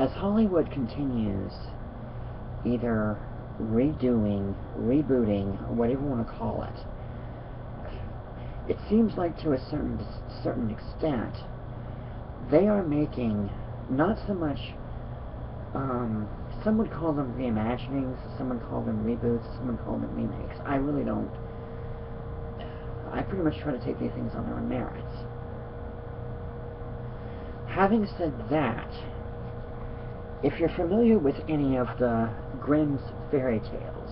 as Hollywood continues either redoing, rebooting, whatever you want to call it seems like to a certain extent they are making not so much, some would call them reimaginings, some would call them reboots, some would call them remakes. I really don't. I pretty much try to take these things on their own merits. Having said that, if you're familiar with any of the Grimm's fairy tales,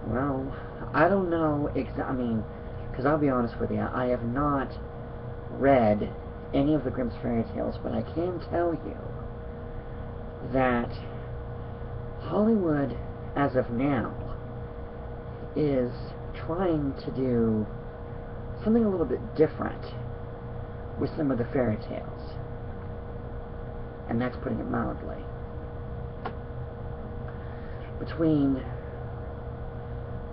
well, I don't know because I'll be honest with you, I have not read any of the Grimm's fairy tales, but I can tell you that Hollywood, as of now, is trying to do something a little bit different with some of the fairy tales. And that's putting it mildly.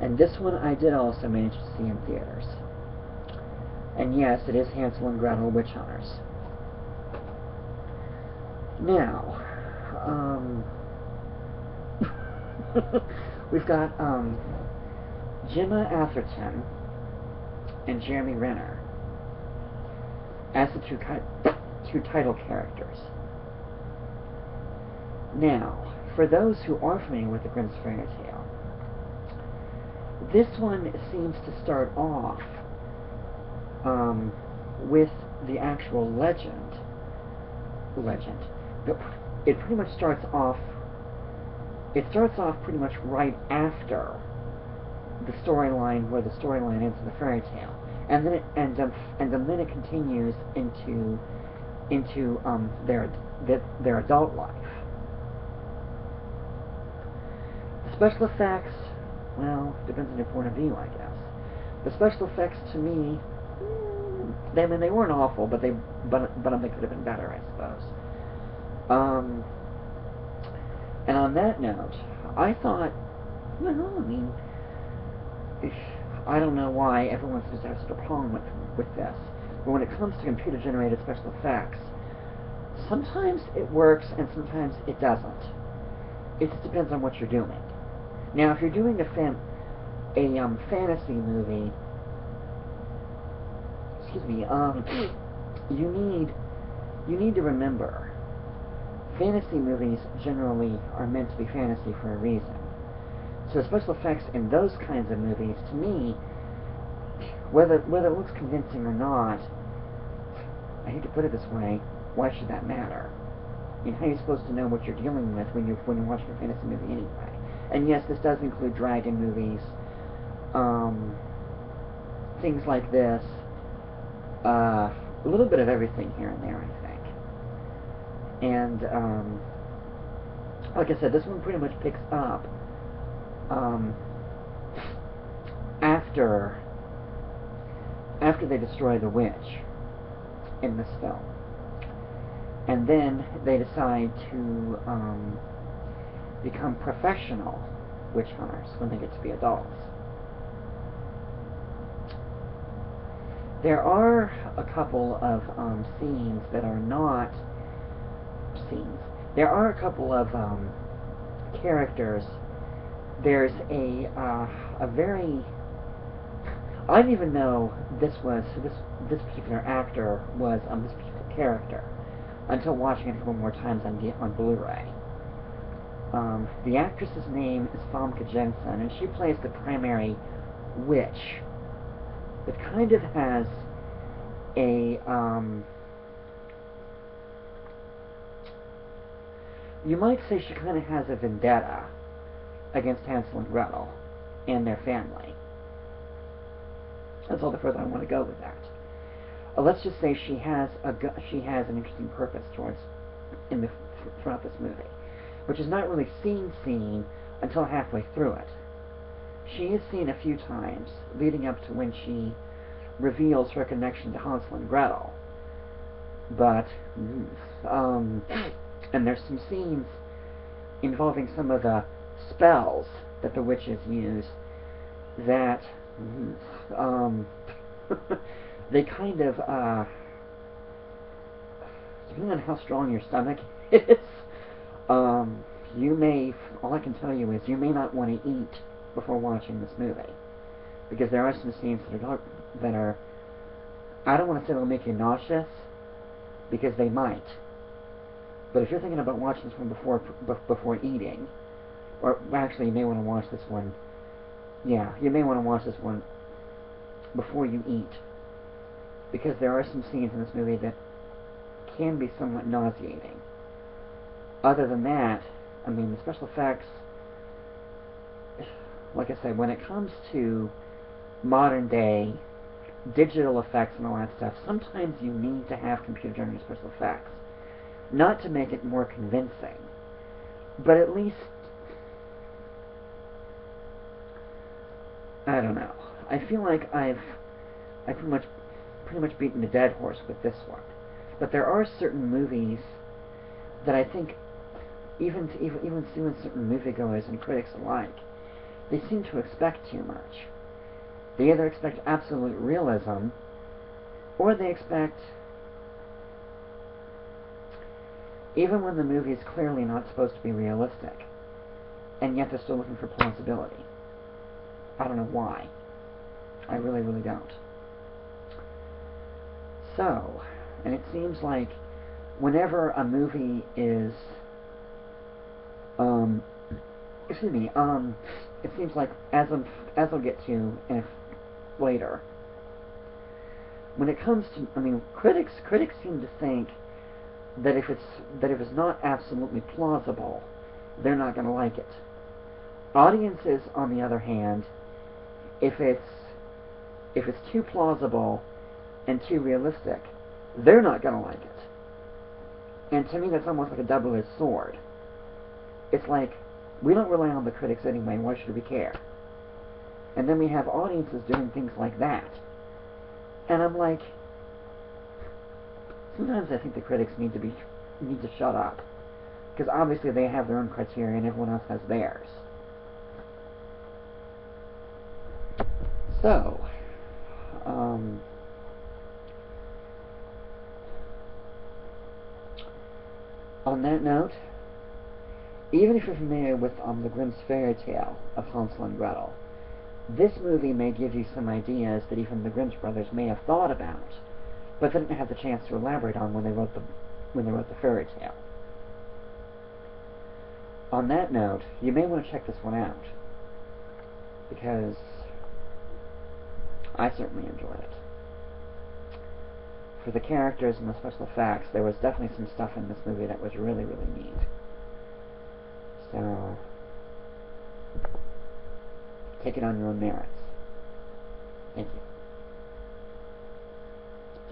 And this one I did also manage to see in theaters. And yes, it is Hansel and Gretel Witch Hunters. Now, we've got Gemma Atherton and Jeremy Renner as the two title characters. Now, for those who are familiar with the Grimm's fairy tale, this one seems to start off with the actual legend. It pretty much starts off. It starts off pretty much right after the storyline, where the storyline ends in the fairy tale, and then it continues into their adult life. The special effects, well, depends on your point of view, I guess. The special effects, to me, they weren't awful, but they could have been better, I suppose. And on that note, I thought, I don't know why everyone seems to have such a problem with this, but when it comes to computer-generated special effects, sometimes it works and sometimes it doesn't. It just depends on what you're doing. Now, if you're doing a fantasy movie, you need to remember, fantasy movies generally are meant to be fantasy for a reason. So special effects in those kinds of movies, to me, whether it looks convincing or not, I hate to put it this way, why should that matter? How are you supposed to know what you're dealing with when you're watching a fantasy movie anyway? And yes, this does include dragon movies, things like this, a little bit of everything here and there, I think. And like I said, this one pretty much picks up after they destroy the witch in this film, and then they decide to become professional witch hunters when they get to be adults. There are a couple of scenes that are not scenes. There are a couple of characters. There's a very, I didn't even know this particular actor was this particular character until watching it a couple more times on Blu-ray. The actress's name is Famke Jensen, and she plays the primary witch. It kind of has a you might say she kind of has a vendetta against Hansel and Gretel and their family. That's all the further I want to go with that. Let's just say she has an interesting purpose throughout this movie, which is not really seen until halfway through it. She is seen a few times leading up to when she reveals her connection to Hansel and Gretel. But and there's some scenes involving some of the spells that the witches use that they kind of depending on how strong your stomach is, you may, all I can tell you is you may not want to eat before watching this movie. Because there are some scenes that are, I don't want to say they'll make you nauseous, because they might. But if you're thinking about watching this one before eating, or actually you may want to watch this one, yeah, you may want to watch this one before you eat. Because there are some scenes in this movie that can be somewhat nauseating. Other than that, I mean, the special effects, like I said, when it comes to modern day digital effects and all that stuff, sometimes you need to have computer-generated special effects. Not to make it more convincing, but at least, I don't know. I feel like I've pretty much beaten the dead horse with this one. But there are certain movies that I think even certain moviegoers and critics alike, they seem to expect too much. They either expect absolute realism, or they expect, even when the movie is clearly not supposed to be realistic, and yet they're still looking for plausibility. I don't know why. I really, really don't. So, and it seems like whenever a movie is, it seems like, as I'll get to later, when it comes to, I mean, critics seem to think that if it's not absolutely plausible, they're not going to like it. Audiences, on the other hand, if it's too plausible and too realistic, they're not going to like it. And to me, that's almost like a double-edged sword. It's like, we don't rely on the critics anyway, why should we care? And then we have audiences doing things like that. And I'm like, sometimes I think the critics need to shut up. Because obviously they have their own criteria and everyone else has theirs. So, on that note, even if you're familiar with the Grimm's fairy tale of Hansel and Gretel, this movie may give you some ideas that even the Grimm's brothers may have thought about, but they didn't have the chance to elaborate on when they wrote the fairy tale. On that note, you may want to check this one out, because I certainly enjoyed it. For the characters and the special effects, there was definitely some stuff in this movie that was really, really neat. So, take it on your own merits.